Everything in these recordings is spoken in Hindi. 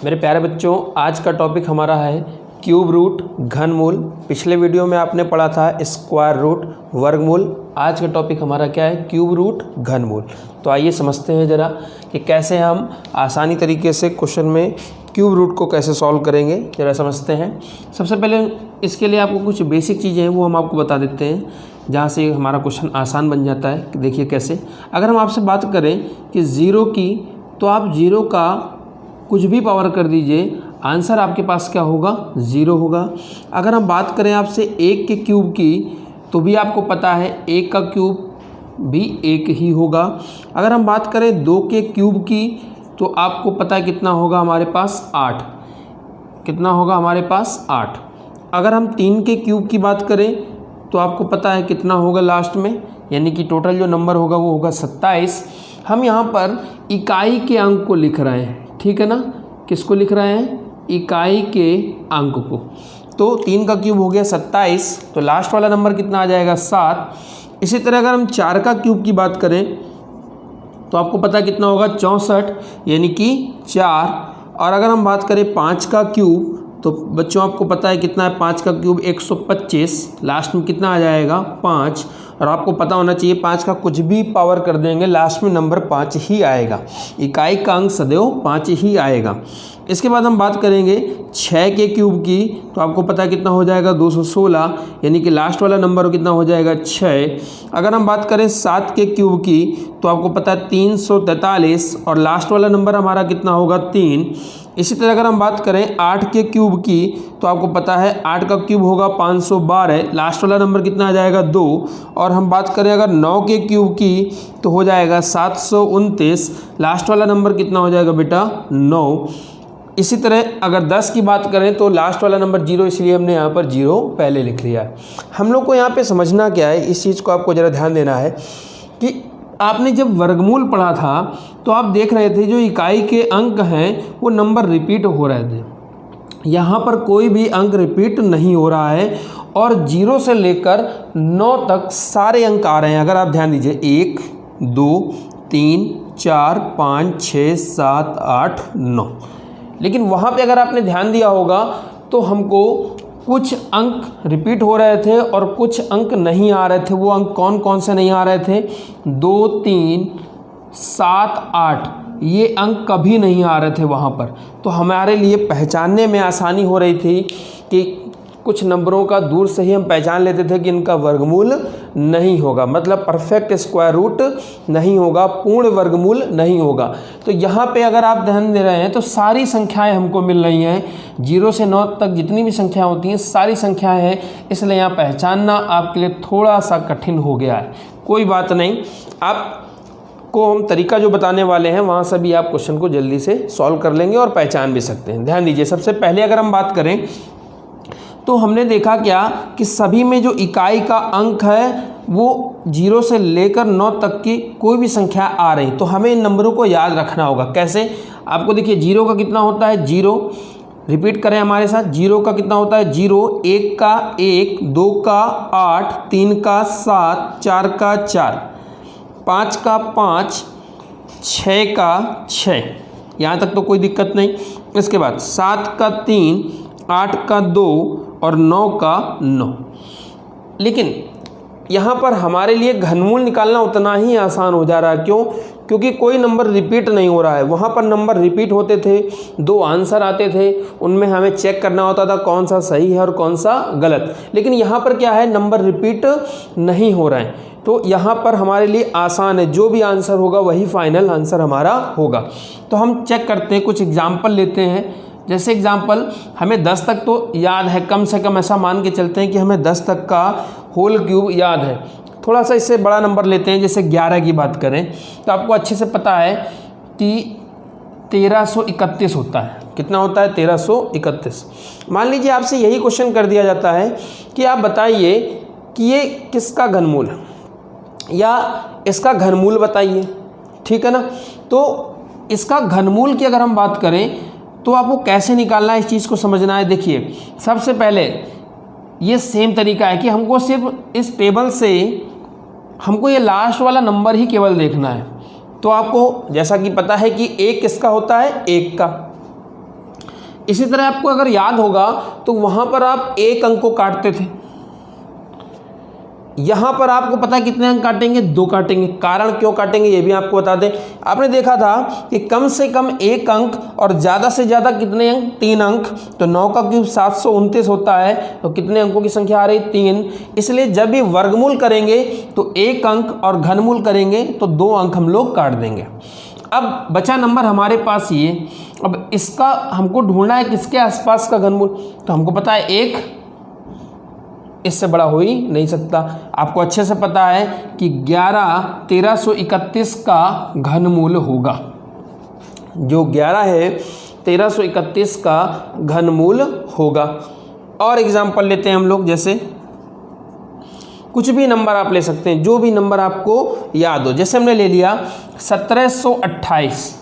मेरे प्यारे बच्चों, आज का टॉपिक हमारा है क्यूब रूट, घनमूल। पिछले वीडियो में आपने पढ़ा था स्क्वायर रूट, वर्गमूल। आज का टॉपिक हमारा क्या है? क्यूब रूट, घनमूल। तो आइए समझते हैं ज़रा कि कैसे हम आसानी तरीके से क्वेश्चन में क्यूब रूट को कैसे सॉल्व करेंगे, ज़रा समझते हैं। सबसे पहले इसके लिए आपको कुछ बेसिक चीज़ें हैं वो हम आपको बता देते हैं, जहाँ से हमारा क्वेश्चन आसान बन जाता है। देखिए कैसे। अगर हम आपसे बात करें कि ज़ीरो की, तो आप ज़ीरो का कुछ भी पावर कर दीजिए, आंसर आपके पास क्या होगा? ज़ीरो होगा। अगर हम बात करें आपसे एक के क्यूब की, तो भी आपको पता है एक का क्यूब भी एक ही होगा। अगर हम बात करें दो के क्यूब की, तो आपको पता है कितना होगा हमारे पास? 8। कितना होगा हमारे पास? 8। अगर हम तीन के क्यूब की बात करें, तो आपको पता है कितना होगा लास्ट में, यानी कि टोटल जो नंबर होगा वो होगा 27। हम यहाँ पर इकाई के अंक को लिख रहे हैं, ठीक है ना। किसको लिख रहे हैं? इकाई के अंक को। तो 3 का क्यूब हो गया 27, तो लास्ट वाला नंबर कितना आ जाएगा? 7। इसी तरह अगर हम 4 का क्यूब की बात करें, तो आपको पता है कितना होगा? 64, यानी कि 4। और अगर हम बात करें 5 का क्यूब, तो बच्चों आपको पता है कितना है? 5 का क्यूब 125, लास्ट में कितना आ जाएगा? 5। और आपको पता होना चाहिए 5 का कुछ भी पावर कर देंगे, लास्ट में नंबर 5 ही आएगा। इकाई का अंक सदैव 5 ही आएगा। इसके बाद हम बात करेंगे 6 के क्यूब की, तो आपको पता है कितना हो जाएगा? 216, यानी कि लास्ट वाला नंबर कितना हो जाएगा? 6। अगर हम बात करें 7 के क्यूब की, तो आपको पता है 343, और लास्ट वाला नंबर हमारा कितना होगा? 3। इसी तरह अगर हम बात करें 8 के क्यूब की, तो आपको पता है 8 का क्यूब होगा 512, लास्ट वाला नंबर कितना आ जाएगा? 2। और हम बात करें अगर 9 के क्यूब की, तो हो जाएगा 729, लास्ट वाला नंबर कितना हो जाएगा बेटा? 9। इसी तरह अगर 10 की बात करें, तो लास्ट वाला नंबर 0, इसलिए हमने यहाँ पर 0 पहले लिख लिया है। हम लोग को यहाँ पे समझना क्या है, इस चीज़ को आपको ज़रा ध्यान देना है कि आपने जब वर्गमूल पढ़ा था, तो आप देख रहे थे जो इकाई के अंक हैं वो नंबर रिपीट हो रहे थे। यहाँ पर कोई भी अंक रिपीट नहीं हो रहा है, और 0 से लेकर 9 तक सारे अंक आ रहे हैं। अगर आप ध्यान दीजिए 1, 2, 3, 4, 5, 6, 7, 8, 9। लेकिन वहाँ पे अगर आपने ध्यान दिया होगा, तो हमको कुछ अंक रिपीट हो रहे थे और कुछ अंक नहीं आ रहे थे। वो अंक कौन कौन से नहीं आ रहे थे? 2, 3, 7, 8, ये अंक कभी नहीं आ रहे थे वहाँ पर। तो हमारे लिए पहचानने में आसानी हो रही थी कि कुछ नंबरों का दूर से ही हम पहचान लेते थे कि इनका वर्गमूल नहीं होगा, मतलब परफेक्ट स्क्वायर रूट नहीं होगा, पूर्ण वर्गमूल नहीं होगा। तो यहाँ पे अगर आप ध्यान दे रहे हैं, तो सारी संख्याएं हमको मिल रही हैं। 0 से 9 तक जितनी भी संख्याएं होती हैं, सारी संख्याएं हैं, इसलिए यहाँ पहचानना आपके लिए थोड़ा सा कठिन हो गया है। कोई बात नहीं, आपको हम तरीका जो बताने वाले हैं, वहाँ से भी आप क्वेश्चन को जल्दी से सॉल्व कर लेंगे और पहचान भी सकते हैं। ध्यान दीजिए, सबसे पहले अगर हम बात करें, तो हमने देखा क्या कि सभी में जो इकाई का अंक है वो 0 से लेकर 9 तक की कोई भी संख्या आ रही, तो हमें इन नंबरों को याद रखना होगा। कैसे? आपको देखिए 0 का कितना होता है? 0। रिपीट करें हमारे साथ, 0 का कितना होता है? 0। 1 का 1, 2 का 8, 3 का 7, 4 का 4, 5 का 5, 6 का 6। यहाँ तक तो कोई दिक्कत नहीं। इसके बाद 7 का 3, 8 का 2 और 9 का 9। लेकिन यहाँ पर हमारे लिए घनमूल निकालना उतना ही आसान हो जा रहा है। क्यों? क्योंकि कोई नंबर रिपीट नहीं हो रहा है। वहाँ पर नंबर रिपीट होते थे, 2 आंसर आते थे, उनमें हमें चेक करना होता था कौन सा सही है और कौन सा गलत। लेकिन यहाँ पर क्या है? नंबर रिपीट नहीं हो रहे हैं, तो यहाँ पर हमारे लिए आसान है, जो भी आंसर होगा वही फाइनल आंसर हमारा होगा। तो हम चेक करते हैं, कुछ एग्जाम्पल लेते हैं। जैसे एग्जाम्पल, हमें 10 तक तो याद है, कम से कम ऐसा मान के चलते हैं कि हमें 10 तक का होल क्यूब याद है। थोड़ा सा इससे बड़ा नंबर लेते हैं, जैसे 11 की बात करें, तो आपको अच्छे से पता है कि 1331 होता है। कितना होता है? 1331। मान लीजिए आपसे यही क्वेश्चन कर दिया जाता है कि आप बताइए कि ये किसका घनमूल है, या इसका घनमूल बताइए, ठीक है ना। तो इसका घनमूल की अगर हम बात करें, तो आपको कैसे निकालना है, इस चीज़ को समझना है। देखिए, सबसे पहले ये सेम तरीका है कि हमको सिर्फ इस टेबल से हमको ये लास्ट वाला नंबर ही केवल देखना है। तो आपको जैसा कि पता है कि 1 किसका होता है? 1 का। इसी तरह आपको अगर याद होगा तो वहाँ पर आप एक अंक को काटते थे, यहाँ पर आपको पता है कितने अंक काटेंगे, 2 काटेंगे। कारण क्यों काटेंगे ये भी आपको बता दें। आपने देखा था कि कम से कम 1 अंक और ज़्यादा से ज़्यादा कितने अंक, 3 अंक। तो 9 का क्यूब 729 होता है, तो कितने अंकों की संख्या आ रही, 3। इसलिए जब भी वर्गमूल करेंगे तो 1 अंक और घनमूल करेंगे तो 2 अंक हम लोग काट देंगे। अब बचा नंबर हमारे पास ये। अब इसका हमको ढूंढना है किसके आसपास का घनमूल। तो हमको पता है 1 इससे बड़ा हो ही नहीं सकता। आपको अच्छे से पता है कि 1331 का घनमूल होगा। जो 11 है 1331 का घनमूल होगा। और एग्जाम्पल लेते हैं हम लोग, जैसे कुछ भी नंबर आप ले सकते हैं, जो भी नंबर आपको याद हो। जैसे हमने ले लिया 1728।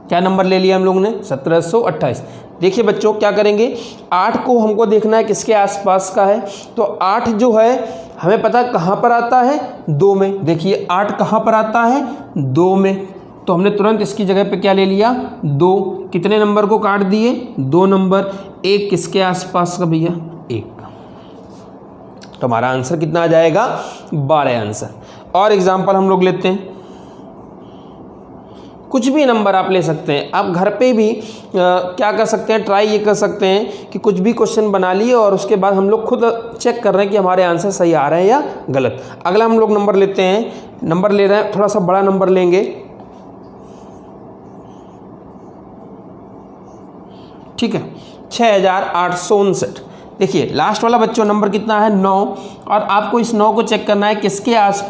क्या नंबर ले लिया हम लोगों ने, 1728। देखिए बच्चों क्या करेंगे, 8 को हमको देखना है किसके आसपास का है। तो 8 जो है हमें पता है कहाँ पर आता है, 2 में। देखिए 8 कहाँ पर आता है, 2 में। तो हमने तुरंत इसकी जगह पे क्या ले लिया, 2। कितने नंबर को काट दिए, 2 नंबर। 1 किसके आसपास का भैया, 1। तो हमारा आंसर कितना आ जाएगा, 12 आंसर। और एग्जाम्पल हम लोग लेते हैं, कुछ भी नंबर आप ले सकते हैं। आप घर पे भी क्या कर सकते हैं, ट्राई ये कर सकते हैं कि कुछ भी क्वेश्चन बना लिए और उसके बाद हम लोग खुद चेक कर रहे हैं कि हमारे आंसर सही आ रहे हैं या गलत। अगला हम लोग नंबर लेते हैं, नंबर ले रहे हैं, थोड़ा सा बड़ा नंबर लेंगे। ठीक है, 6859। देखिए लास्ट वाला बच्चों नंबर कितना है, 9। और आपको इस 9 को चेक करना है किसके आस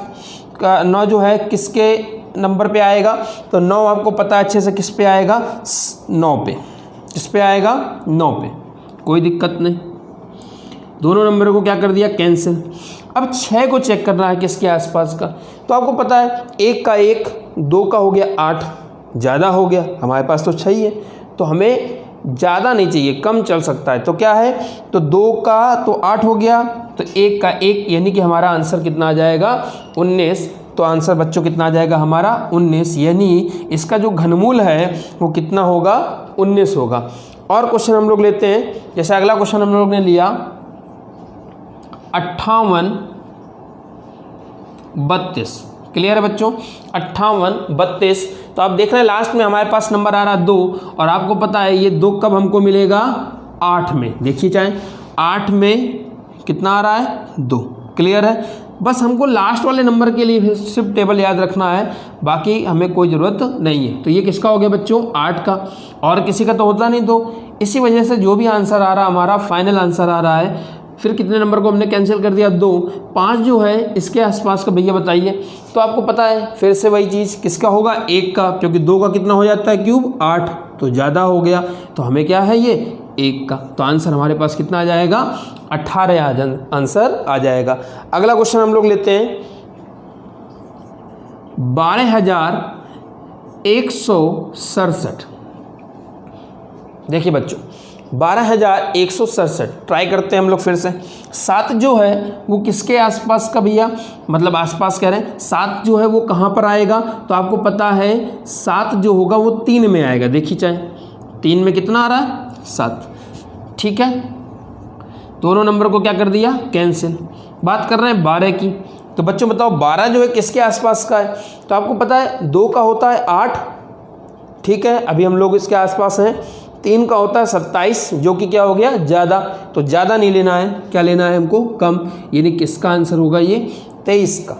का, 9 जो है किसके नंबर पे आएगा। तो 9 आपको पता है अच्छे से किस पे आएगा, 9 पे। किस पे आएगा, 9 पे। कोई दिक्कत नहीं, दोनों नंबर को क्या कर दिया, कैंसिल। अब 6 को चेक करना है किसके आसपास का। तो आपको पता है 1 का 1, 2 का हो गया 8, ज़्यादा हो गया, हमारे पास तो 6 ही है। तो हमें ज़्यादा नहीं चाहिए, कम चल सकता है। तो क्या है, तो 2 का तो 8 हो गया, तो 1 का 1, यानी कि हमारा आंसर कितना आ जाएगा, 19। तो आंसर बच्चों कितना आ जाएगा हमारा, 19। यानी इसका जो घनमूल है वो कितना होगा, 19 होगा। और क्वेश्चन हम लोग लेते हैं, जैसे अगला क्वेश्चन हम लोग ने लिया 5832। क्लियर है बच्चों, 5832। तो आप देख रहे हैं लास्ट में हमारे पास नंबर आ रहा है 2, और आपको पता है ये 2 कब हमको मिलेगा, 8 में। देखिए चाहे 8 में कितना आ रहा है, 2। क्लियर है, बस हमको लास्ट वाले नंबर के लिए सिर्फ टेबल याद रखना है, बाकी हमें कोई ज़रूरत नहीं है। तो ये किसका हो गया बच्चों, 8 का। और किसी का तो होता नहीं। तो इसी वजह से जो भी आंसर आ रहा हमारा फाइनल आंसर आ रहा है। फिर कितने नंबर को हमने कैंसिल कर दिया, 2। 5 जो है इसके आसपास का भैया बताइए। तो आपको पता है फिर से वही चीज़, किसका होगा, 1 का, क्योंकि 2 का कितना हो जाता है क्यूब, 8, तो ज़्यादा हो गया। तो हमें क्या है ये, 1 का। तो आंसर हमारे पास कितना आ जाएगा, 18 आंसर आ जाएगा। अगला क्वेश्चन हम लोग लेते हैं 12167। देखिए बच्चों 12167 ट्राई करते हैं हम लोग फिर से। 7 जो है वो किसके आसपास का भैया, मतलब आसपास कह रहे हैं, 7 जो है वो कहाँ पर आएगा। तो आपको पता है 7 जो होगा वो 3 में आएगा। देखिए चाहे 3 में कितना आ रहा है, 7। ठीक है, दोनों नंबर को क्या कर दिया, कैंसिल। बात कर रहे हैं 12 की। तो बच्चों बताओ 12 जो है किसके आसपास का है। तो आपको पता है 2 का होता है 8, ठीक है, अभी हम लोग इसके आसपास हैं। 3 का होता है 27, जो कि क्या हो गया, ज़्यादा। तो ज़्यादा नहीं लेना है, क्या लेना है हमको, कम। यानी किसका आंसर होगा ये, 23 का।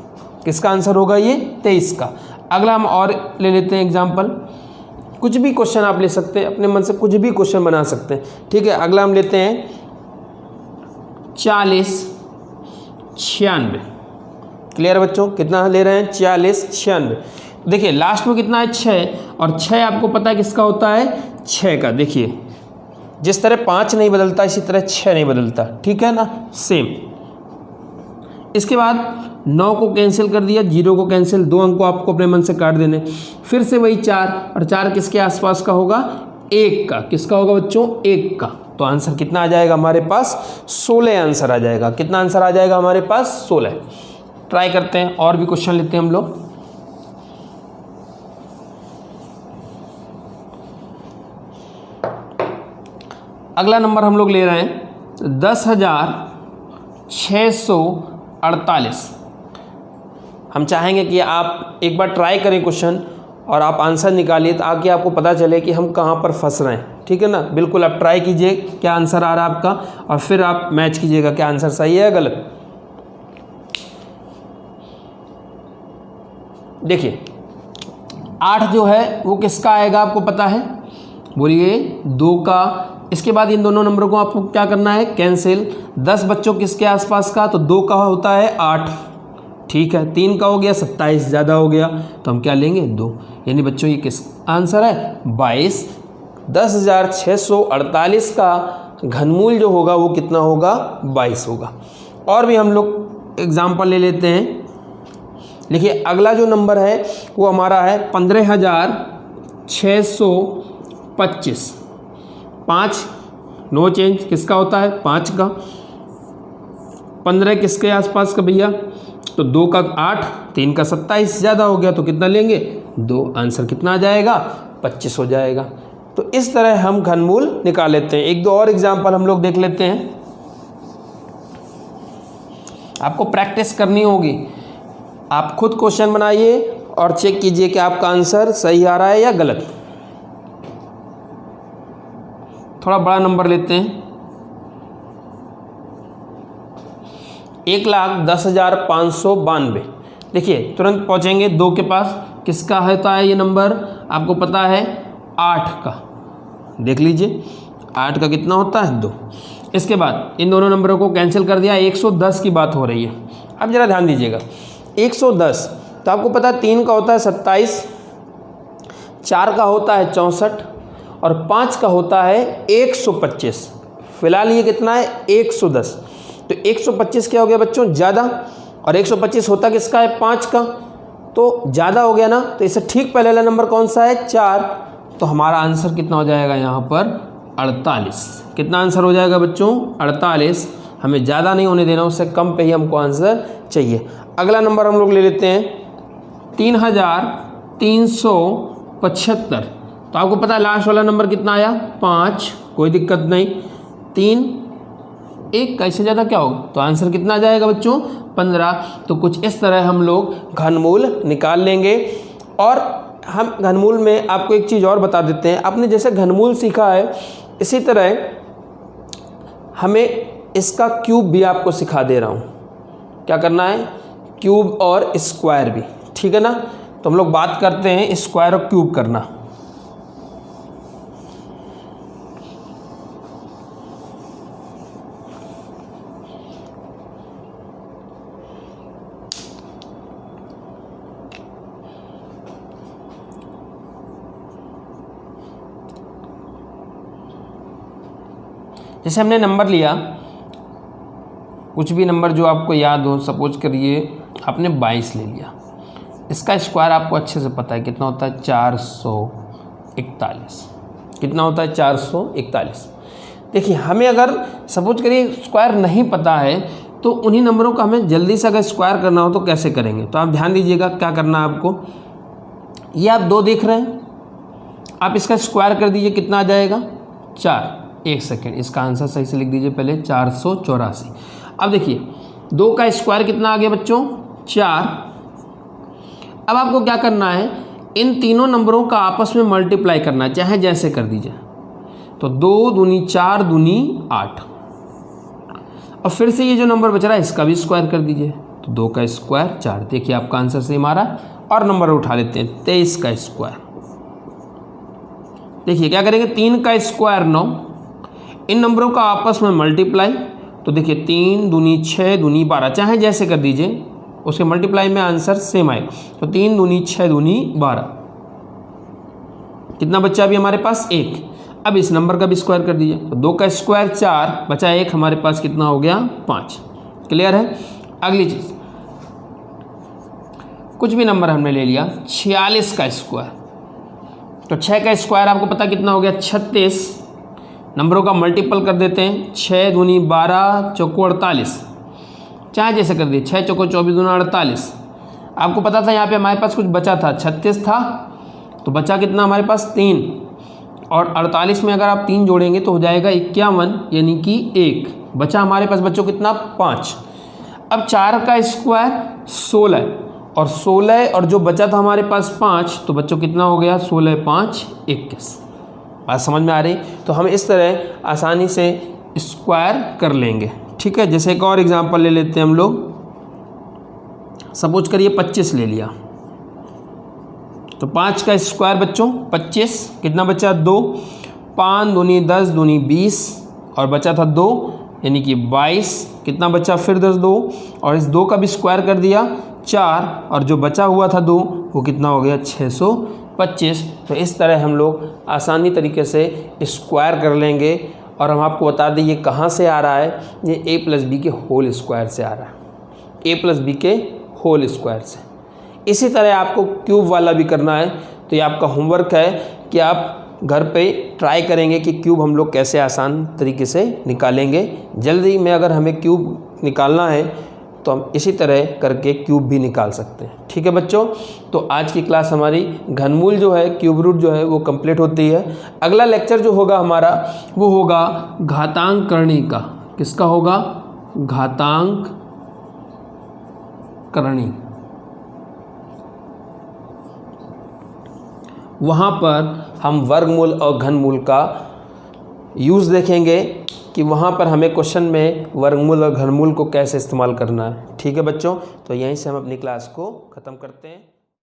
किसका आंसर होगा ये, 23 का। अगला हम और ले लेते हैं एग्जाम्पल। कुछ भी क्वेश्चन आप ले सकते हैं, अपने मन से कुछ भी क्वेश्चन बना सकते हैं। ठीक है, अगला हम लेते हैं 4096। क्लियर बच्चों, कितना ले रहे हैं, 4096। देखिए लास्ट में कितना है, 6, और 6 आपको पता है किसका होता है, 6 का। देखिए जिस तरह 5 नहीं बदलता इसी तरह 6 नहीं बदलता, ठीक है ना, सेम। इसके बाद 9 को कैंसिल कर दिया, 0 को कैंसिल, 2 अंक को आपको अपने मन से काट देने। फिर से वही 4, और 4 किसके आसपास का होगा, 1 का। किसका होगा बच्चों, 1 का। तो आंसर कितना आ जाएगा हमारे पास, 16 आंसर आ जाएगा। कितना आंसर आ जाएगा हमारे पास, 16। ट्राई करते हैं, और भी क्वेश्चन लेते हैं हम लोग। अगला नंबर हम लोग ले रहे हैं 10,648। हम चाहेंगे कि आप एक बार ट्राई करें क्वेश्चन और आप आंसर निकालिए ताकि आपको पता चले कि हम कहाँ पर फंस रहे हैं। ठीक है ना, बिल्कुल आप ट्राई कीजिए क्या आंसर आ रहा है आपका, और फिर आप मैच कीजिएगा क्या आंसर सही है या गलत। देखिए 8 जो है वो किसका आएगा आपको पता है, बोलिए 2 का। इसके बाद इन दोनों नंबरों को आपको क्या करना है, कैंसिल। 10 बच्चों किसके आसपास का, तो 2 का होता है 8, ठीक है। 3 का हो गया 27, ज़्यादा हो गया तो हम क्या लेंगे 2। यानी बच्चों ये किस आंसर है 22। 10,648 का घनमूल जो होगा वो कितना होगा 22 होगा। और भी हम लोग एग्जाम्पल ले लेते हैं। देखिए अगला जो नंबर है वो हमारा है 15,625। 5 नो चेंज, किसका होता है 5 का। 15 किसके आसपास का भैया, तो 2 का 8, 3 का 27, ज़्यादा हो गया तो कितना लेंगे 2। आंसर कितना आ जाएगा 25 हो जाएगा। तो इस तरह हम घनमूल निकाल लेते हैं। एक दो और एग्जाम्पल हम लोग देख लेते हैं। आपको प्रैक्टिस करनी होगी, आप खुद क्वेश्चन बनाइए और चेक कीजिए कि आपका आंसर सही आ रहा है या गलत। थोड़ा बड़ा नंबर लेते हैं, 1,10,592। देखिए तुरंत पहुंचेंगे 2 के पास। किसका होता है ये नंबर, आपको पता है 8 का। देख लीजिए 8 का कितना होता है 2। इसके बाद इन दोनों नंबरों को कैंसिल कर दिया, 110 की बात हो रही है। अब जरा ध्यान दीजिएगा 110, तो आपको पता है 3 का होता है 27, 4 का होता है 64 और 5 का होता है 125। फिलहाल ये कितना है 110। तो 125 क्या हो गया बच्चों ज़्यादा, और 125 होता किसका है 5 का, तो ज़्यादा हो गया ना। तो इससे ठीक पहले वाला नंबर कौन सा है 4। तो हमारा आंसर कितना हो जाएगा यहाँ पर 48। कितना आंसर हो जाएगा बच्चों 48। हमें ज़्यादा नहीं होने देना, उससे कम पे ही हमको आंसर चाहिए। अगला नंबर हम लोग ले लेते हैं 3,375। तो आपको पता है लास्ट वाला नंबर कितना आया 5, कोई दिक्कत नहीं। 3 1 कैसे ज़्यादा क्या होगा, तो आंसर कितना आ जाएगा बच्चों 15। तो कुछ इस तरह हम लोग घनमूल निकाल लेंगे। और हम घनमूल में आपको एक चीज़ और बता देते हैं। आपने जैसे घनमूल सीखा है इसी तरह हमें इसका क्यूब भी आपको सिखा दे रहा हूँ। क्या करना है, क्यूब और स्क्वायर भी, ठीक है ना। तो हम लोग बात करते हैं स्क्वायर और क्यूब करना। जैसे हमने नंबर लिया, कुछ भी नंबर जो आपको याद हो, सपोज करिए आपने 22 ले लिया। इसका स्क्वायर आपको अच्छे से पता है कितना होता है 441। कितना होता है 441। देखिए हमें अगर सपोज करिए स्क्वायर नहीं पता है तो उन्हीं नंबरों का हमें जल्दी से अगर स्क्वायर करना हो तो कैसे करेंगे। तो आप ध्यान दीजिएगा क्या करना है आपको। ये आप 2 देख रहे हैं, आप इसका स्क्वायर कर दीजिए, कितना आ जाएगा 4। 1 सेकेंड, इसका आंसर सही से लिख दीजिए पहले 484। अब देखिए 2 का स्क्वायर कितना आ गया बच्चों 4। अब आपको क्या करना है, इन तीनों नंबरों का आपस में मल्टीप्लाई करना है, चाहे जैसे कर दीजिए। तो 2 दूनी 4 दूनी 8। और फिर से ये जो नंबर बच रहा है इसका भी स्क्वायर कर दीजिए। तो 2 का स्क्वायर 4। देखिए आपका आंसर सही मारा। और नंबर उठा लेते हैं 23 का स्क्वायर। देखिए क्या करेंगे, 3 का स्क्वायर 9। इन नंबरों का आपस में मल्टीप्लाई, तो देखिए 3 दूनी 6 दूनी 12, चाहे जैसे कर दीजिए, उसके मल्टीप्लाई में आंसर सेम आएगा। तो 3 दूनी 6 दूनी 12। कितना बच्चा अभी हमारे पास 1। अब इस नंबर का भी स्क्वायर कर दीजिए। तो 2 का स्क्वायर 4 बचा 1, हमारे पास कितना हो गया 5। क्लियर है। अगली चीज़, कुछ भी नंबर हमने ले लिया 46 का स्क्वायर। तो 6 का स्क्वायर आपको पता कितना हो गया 36। नंबरों का मल्टीपल कर देते हैं, 6 दूनी 12 चौको 48, चाहे जैसे कर दिए। 6 चौको 24 दूना 48। आपको पता था यहाँ पे हमारे पास कुछ बचा था 36 था, तो बचा कितना हमारे पास 3। और 48 में अगर आप 3 जोड़ेंगे तो हो जाएगा 51, यानी कि 1 बचा हमारे पास बच्चों कितना 5। अब 4 का स्क्वायर 16 और 16 और जो बचा था हमारे पास 5, तो बच्चों कितना हो गया 16 5 21। बात समझ में आ रही? तो हम इस तरह आसानी से स्क्वायर कर लेंगे। ठीक है, जैसे एक और एग्जांपल ले लेते हैं हम लोग। सपोज करिए 25 ले लिया, तो 5 का स्क्वायर बच्चों 25, कितना बचा 2, 5 दूनी 10 दूनी 20 और बचा था 2, यानी कि 22। कितना बचा फिर 2 और इस 2 का भी स्क्वायर कर दिया 4 और जो बचा हुआ था 2 वो कितना हो गया 625। तो इस तरह हम लोग आसानी तरीके से स्क्वायर कर लेंगे। और हम आपको बता दें ये कहाँ से आ रहा है, ये a प्लस बी के होल स्क्वायर से आ रहा है, a प्लस बी के होल स्क्वायर से। इसी तरह आपको क्यूब वाला भी करना है, तो ये आपका होमवर्क है कि आप घर पे ट्राई करेंगे कि क्यूब हम लोग कैसे आसान तरीके से निकालेंगे। जल्दी में अगर हमें क्यूब निकालना है तो हम इसी तरह करके क्यूब भी निकाल सकते हैं। ठीक है बच्चों, तो आज की क्लास हमारी घनमूल जो है, क्यूब रूट जो है वो कंप्लीट होती है। अगला लेक्चर जो होगा हमारा वो होगा घातांक करणी का। किसका होगा? घातांक करणी। वहाँ पर हम वर्गमूल और घनमूल का यूज़ देखेंगे कि वहाँ पर हमें क्वेश्चन में वर्गमूल और घनमूल को कैसे इस्तेमाल करना है। ठीक है बच्चों, तो यहीं से हम अपनी क्लास को ख़त्म करते हैं।